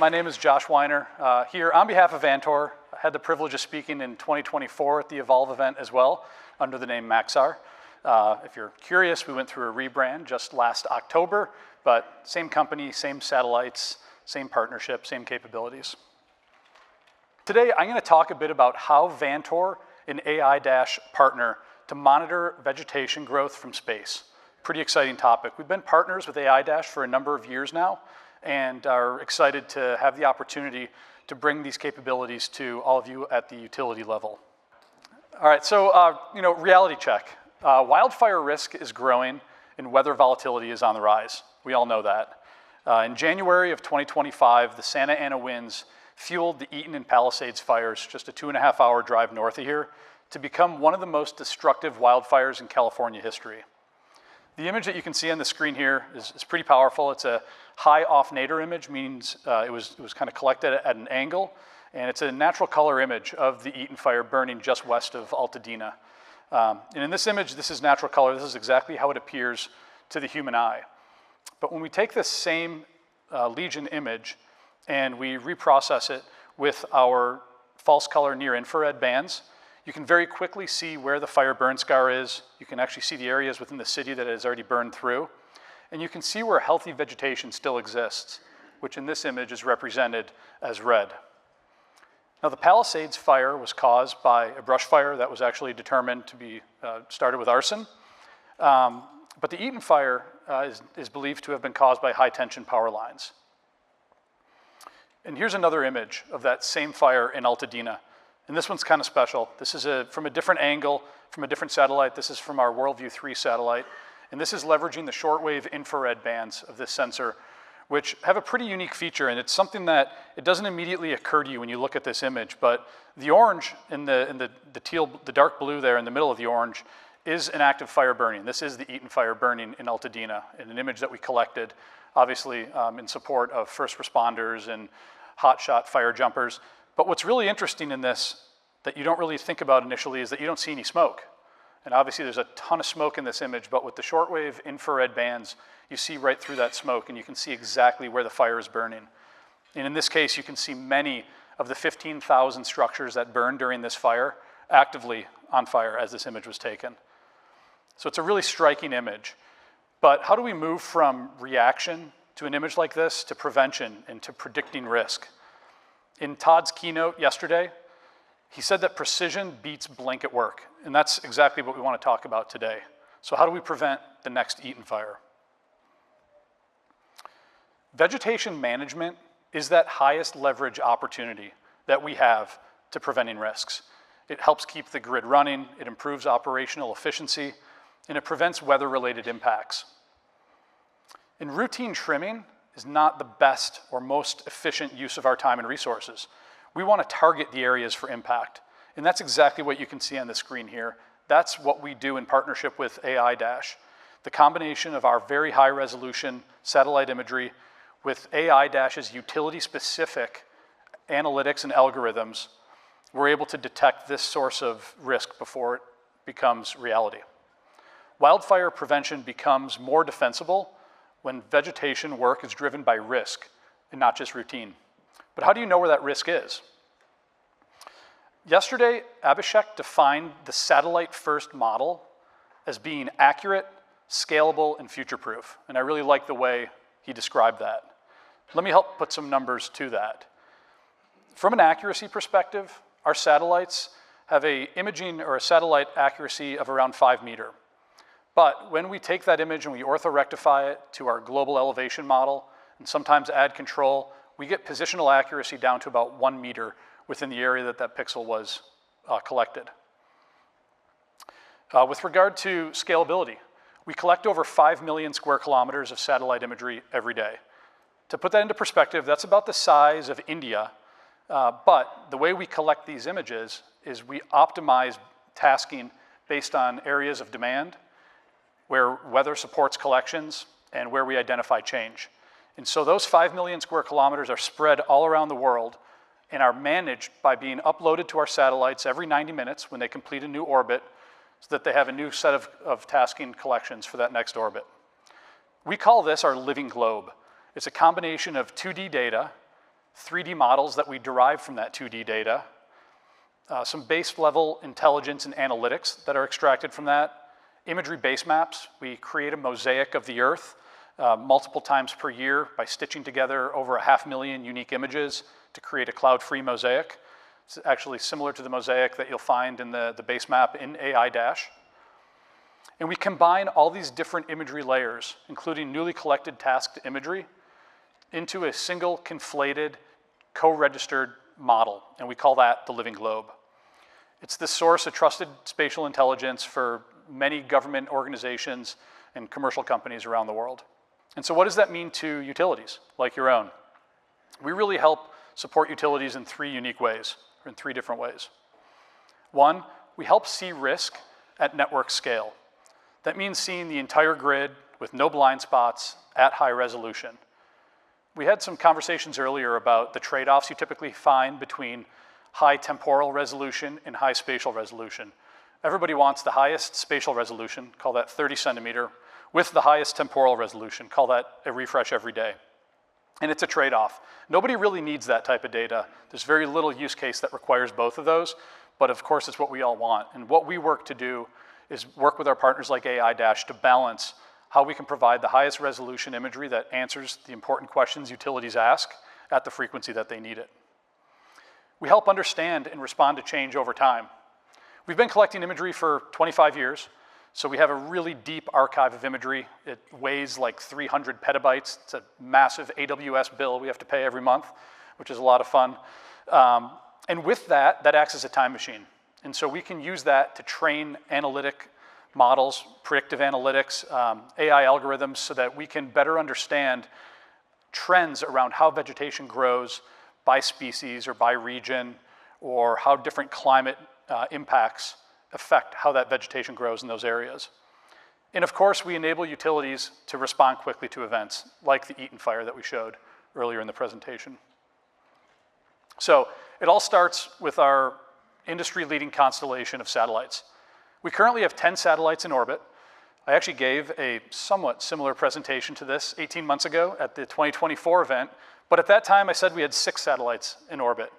My name is Josh Weiner. Here on behalf of Vantor, I had the privilege of speaking in 2024 at the Evolve event as well, under the name Maxar. If you're curious, we went through a rebrand just last October, but same company, same satellites, same partnership, same capabilities. Today, I'm going to talk a bit about how Vantor and AiDASH partner to monitor vegetation growth from space. Pretty exciting topic. We've been partners with AiDASH for a number of years now, and are excited to have the opportunity to bring these capabilities to all of you at the utility level. All right, so reality check. Wildfire risk is growing and weather volatility is on the rise. We all know that. In January of 2025, the Santa Ana winds fueled the Eaton and Palisades fires, just a 2.5-hour drive north of here, to become one of the most destructive wildfires in California history. The image that you can see on the screen here is pretty powerful. It's a high off-nadir image, means it was kind of collected at an angle, and it's a natural color image of the Eaton fire burning just west of Altadena. And in this image, this is natural color. This is exactly how it appears to the human eye. But when we take this same Legion image and we reprocess it with our false color near-infrared bands, you can very quickly see where the fire burn scar is. You can actually see the areas within the city that it has already burned through. And you can see where healthy vegetation still exists, which in this image is represented as red. Now, the Palisades fire was caused by a brush fire that was actually determined to be started with arson. But the Eaton fire is believed to have been caused by high-tension power lines. And here's another image of that same fire in Altadena. And this one's kind of special. This is from a different angle, from a different satellite. This is from our WorldView 3 satellite. And this is leveraging the shortwave infrared bands of this sensor, which have a pretty unique feature. And it's something that it doesn't immediately occur to you when you look at this image. But the orange in the dark blue there in the middle of the orange is an active fire burning. This is the Eaton fire burning in Altadena, in an image that we collected, obviously in support of first responders and hotshot fire jumpers. But what's really interesting in this that you don't really think about initially is that you don't see any smoke. And obviously there's a ton of smoke in this image, but with the shortwave infrared bands, you see right through that smoke and you can see exactly where the fire is burning. And in this case, you can see many of the 15,000 structures that burned during this fire actively on fire as this image was taken. So it's a really striking image. But how do we move from reaction to an image like this to prevention and to predicting risk? In Todd's keynote yesterday, he said that precision beats blanket work, and that's exactly what we want to talk about today. So how do we prevent the next Eaton fire? Vegetation management is that highest leverage opportunity that we have to preventing risks. It helps keep the grid running, it improves operational efficiency, and it prevents weather-related impacts. In routine trimming, is not the best or most efficient use of our time and resources. We want to target the areas for impact. And that's exactly what you can see on the screen here. That's what we do in partnership with AiDASH. The combination of our very high resolution satellite imagery with AiDASH's utility-specific analytics and algorithms, we're able to detect this source of risk before it becomes reality. Wildfire prevention becomes more defensible when vegetation work is driven by risk and not just routine. But how do you know where that risk is? Yesterday, Abhishek defined the satellite-first model as being accurate, scalable, and future-proof. And I really like the way he described that. Let me help put some numbers to that. From an accuracy perspective, our satellites have an imaging or a satellite accuracy of around 5 meters. But when we take that image and we orthorectify it to our global elevation model and sometimes add control, we get positional accuracy down to about 1 meter within the area that that pixel was collected. With regard to scalability, we collect over 5 million square kilometers of satellite imagery every day. To put that into perspective, that's about the size of India, but the way we collect these images is we optimize tasking based on areas of demand, where weather supports collections, and where we identify change. And so those 5 million square kilometers are spread all around the world and are managed by being uploaded to our satellites every 90 minutes when they complete a new orbit so that they have a new set of tasking collections for that next orbit. We call this our living globe. It's a combination of 2D data 3D models that we derive from that 2D data, some base level intelligence and analytics that are extracted from that, imagery base maps. We create a mosaic of the Earth multiple times per year by stitching together over 500,000 unique images to create a cloud-free mosaic. It's actually similar to the mosaic that you'll find in the base map in AiDASH. And we combine all these different imagery layers, including newly collected tasked imagery, into a single conflated, co-registered model, and we call that the living globe. It's the source of trusted spatial intelligence for many government organizations and commercial companies around the world. And so what does that mean to utilities like your own? We really help support utilities in 3 unique ways, or in 3 different ways. 1, we help see risk at network scale. That means seeing the entire grid with no blind spots at high resolution. We had some conversations earlier about the trade-offs you typically find between high temporal resolution and high spatial resolution. Everybody wants the highest spatial resolution, call that 30 centimeter, with the highest temporal resolution, call that a refresh every day. And it's a trade-off. Nobody really needs that type of data. There's very little use case that requires both of those, but of course it's what we all want. And what we work to do is work with our partners like AiDASH to balance how we can provide the highest resolution imagery that answers the important questions utilities ask at the frequency that they need it. We help understand and respond to change over time. We've been collecting imagery for 25 years, so we have a really deep archive of imagery. It weighs like 300 petabytes. It's a massive AWS bill we have to pay every month, which is a lot of fun. And with that, that acts as a time machine. And so we can use that to train analytic models, predictive analytics, AI algorithms, so that we can better understand trends around how vegetation grows by species or by region, or how different climate impacts affect how that vegetation grows in those areas. And of course, we enable utilities to respond quickly to events, like the Eaton fire that we showed earlier in the presentation. So it all starts with our industry-leading constellation of satellites. We currently have 10 satellites in orbit. I actually gave a somewhat similar presentation to this 18 months ago at the 2024 event, but at that time I said we had 6 satellites in orbit.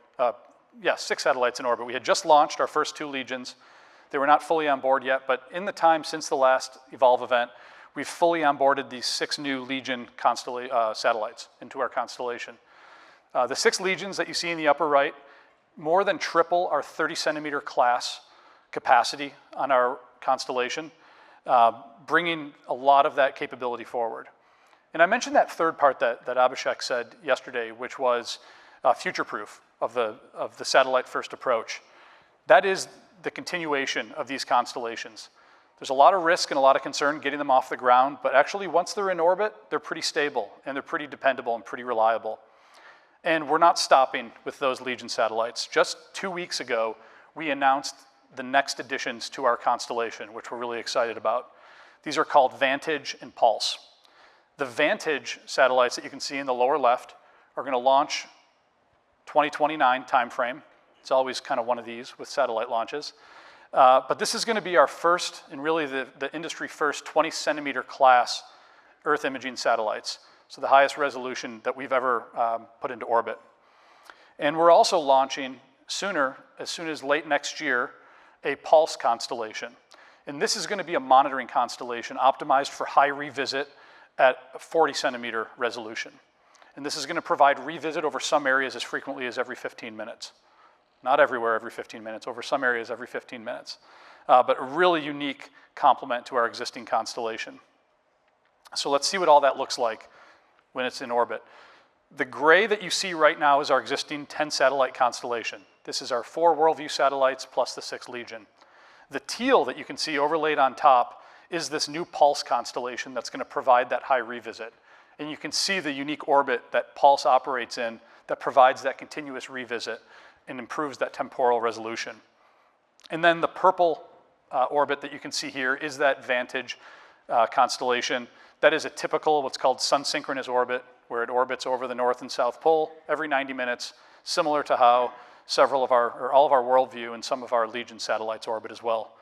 6 satellites in orbit. We had just launched our first 2 Legions. They were not fully on board yet, but in the time since the last Evolve event, we've fully onboarded these 6 new Legion satellites into our constellation. The 6 Legions that you see in the upper right more than triple our 30 centimeter class capacity on our constellation, bringing a lot of that capability forward. And I mentioned that third part that Abhishek said yesterday, which was future-proof of the satellite-first approach. That is the continuation of these constellations. There's a lot of risk and a lot of concern getting them off the ground, but actually once they're in orbit, they're pretty stable and they're pretty dependable and pretty reliable. And we're not stopping with those Legion satellites. Just 2 weeks ago, we announced the next additions to our constellation, which we're really excited about. These are called Vantage and Pulse. The Vantage satellites that you can see in the lower left are going to launch 2029 timeframe. It's always kind of one of these with satellite launches. But this is going to be our first, and really the industry first, 20 centimeter class Earth imaging satellites. So the highest resolution that we've ever put into orbit. And we're also launching sooner, as soon as late next year, a Pulse constellation. And this is going to be a monitoring constellation optimized for high revisit at 40 centimeter resolution. And this is going to provide revisit over some areas as frequently as every 15 minutes. Not everywhere every 15 minutes, over some areas every 15 minutes. But a really unique complement to our existing constellation. So let's see what all that looks like when it's in orbit. The gray that you see right now is our existing 10 satellite constellation. This is our 4 Worldview satellites plus the 6 Legion. The teal that you can see overlaid on top is this new Pulse constellation that's going to provide that high revisit. And you can see the unique orbit that Pulse operates in that provides that continuous revisit and improves that temporal resolution. And then the purple orbit that you can see here is that Vantage constellation. That is a typical what's called sun-synchronous orbit, where it orbits over the North and South Pole every 90 minutes, similar to how all of our Worldview and some of our Legion satellites orbit as well.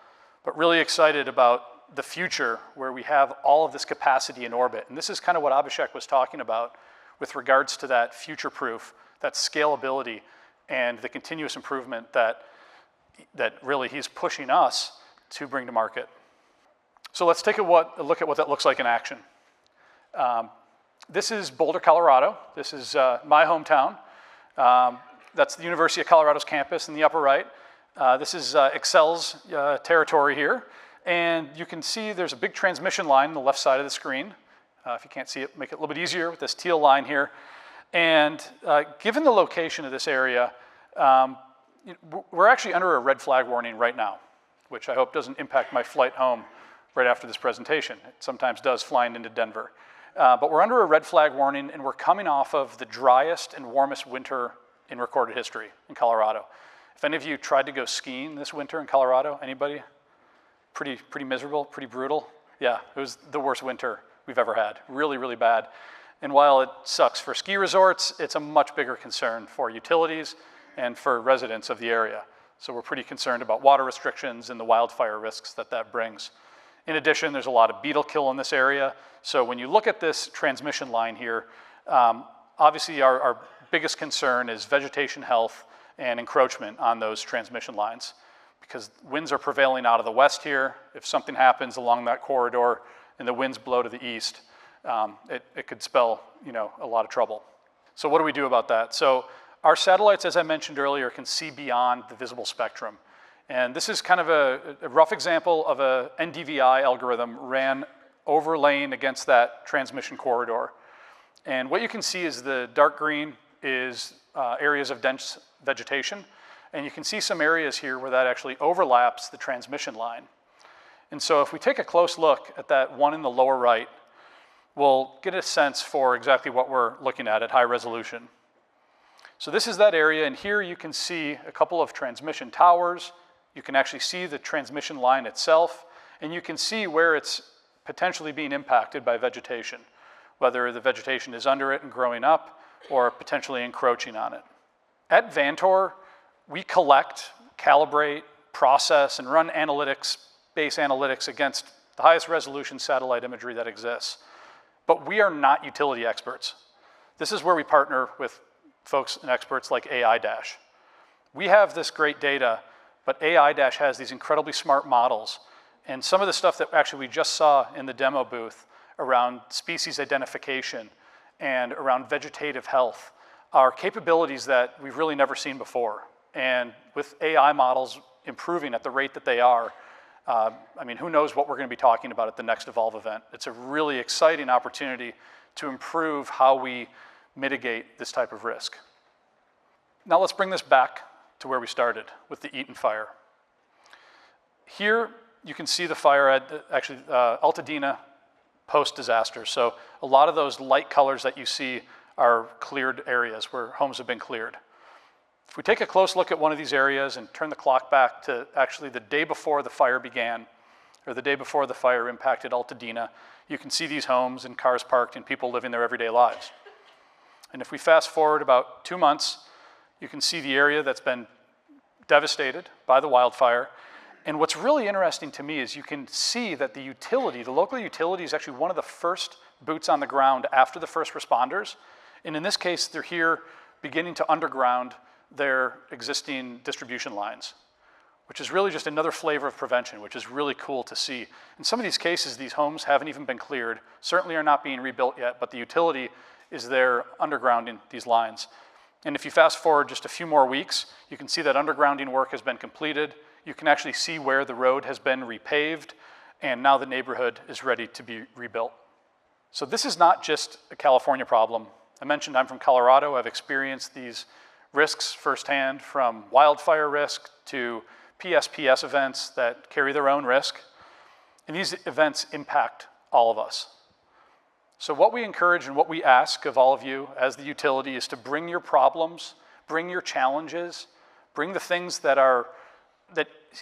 But really excited about the future where we have all of this capacity in orbit. And this is kind of what Abhishek was talking about with regards to that future-proof that scalability and the continuous improvement that really he's pushing us to bring to market. So let's take a look at what that looks like in action. This is Boulder, Colorado. This is my hometown. That's the University of Colorado's campus in the upper right. This is Excel's territory here. And you can see there's a big transmission line on the left side of the screen. If you can't see it, make it a little bit easier with this teal line here. And given the location of this area, we're actually under a red flag warning right now, which I hope doesn't impact my flight home right after this presentation. It sometimes does flying into Denver. But we're under a red flag warning, and we're coming off of the driest and warmest winter in recorded history in Colorado. If any of you tried to go skiing this winter in Colorado, anybody? Pretty miserable, pretty brutal? Yeah, it was the worst winter we've ever had. Really, really bad. And while it sucks for ski resorts, it's a much bigger concern for utilities and for residents of the area. So we're pretty concerned about water restrictions and the wildfire risks that brings. In addition, there's a lot of beetle kill in this area. So when you look at this transmission line here, obviously our biggest concern is vegetation health and encroachment on those transmission lines, because winds are prevailing out of the west here. If something happens along that corridor and the winds blow to the east, it could spell, a lot of trouble. So what do we do about that? So our satellites, as I mentioned earlier, can see beyond the visible spectrum. And this is kind of a rough example of a NDVI algorithm ran overlaying against that transmission corridor. And what you can see is the dark green is areas of dense vegetation. And you can see some areas here where that actually overlaps the transmission line. And so if we take a close look at that one in the lower right, we'll get a sense for exactly what we're looking at high resolution. So this is that area, and here you can see a couple of transmission towers. You can actually see the transmission line itself, and you can see where it's potentially being impacted by vegetation, whether the vegetation is under it and growing up or potentially encroaching on it. At Vantor, we collect, calibrate, process, and run base analytics against the highest resolution satellite imagery that exists. But we are not utility experts. This is where we partner with folks and experts like AiDASH. We have this great data, but AiDASH has these incredibly smart models. And some of the stuff that actually we just saw in the demo booth around species identification and around vegetative health are capabilities that we've really never seen before. And with AI models improving at the rate that they are, who knows what we're going to be talking about at the next Evolve event. It's a really exciting opportunity to improve how we mitigate this type of risk. Now let's bring this back to where we started with the Eaton fire. Here you can see the fire at Altadena post-disaster. So a lot of those light colors that you see are cleared areas where homes have been cleared. If we take a close look at one of these areas and turn the clock back to actually the day before the fire began, or the day before the fire impacted Altadena, you can see these homes and cars parked and people living their everyday lives. And if we fast forward about 2 months, you can see the area that's been devastated by the wildfire. And what's really interesting to me is you can see that the local utility is actually one of the first boots on the ground after the first responders. And in this case, they're here beginning to underground their existing distribution lines, which is really just another flavor of prevention, which is really cool to see. In some of these cases, these homes haven't even been cleared, certainly are not being rebuilt yet, but the utility is there undergrounding these lines. And if you fast forward just a few more weeks, you can see that undergrounding work has been completed. You can actually see where the road has been repaved, and now the neighborhood is ready to be rebuilt. So this is not just a California problem. I mentioned I'm from Colorado. I've experienced these risks firsthand, from wildfire risk to PSPS events that carry their own risk. And these events impact all of us. So what we encourage and what we ask of all of you as the utility is to bring your problems, bring your challenges, bring the things that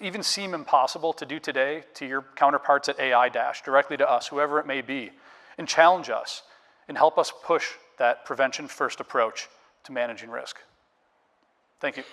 even seem impossible to do today to your counterparts at AiDASH, directly to us, whoever it may be, and challenge us and help us push that prevention first approach to managing risk. Thank you.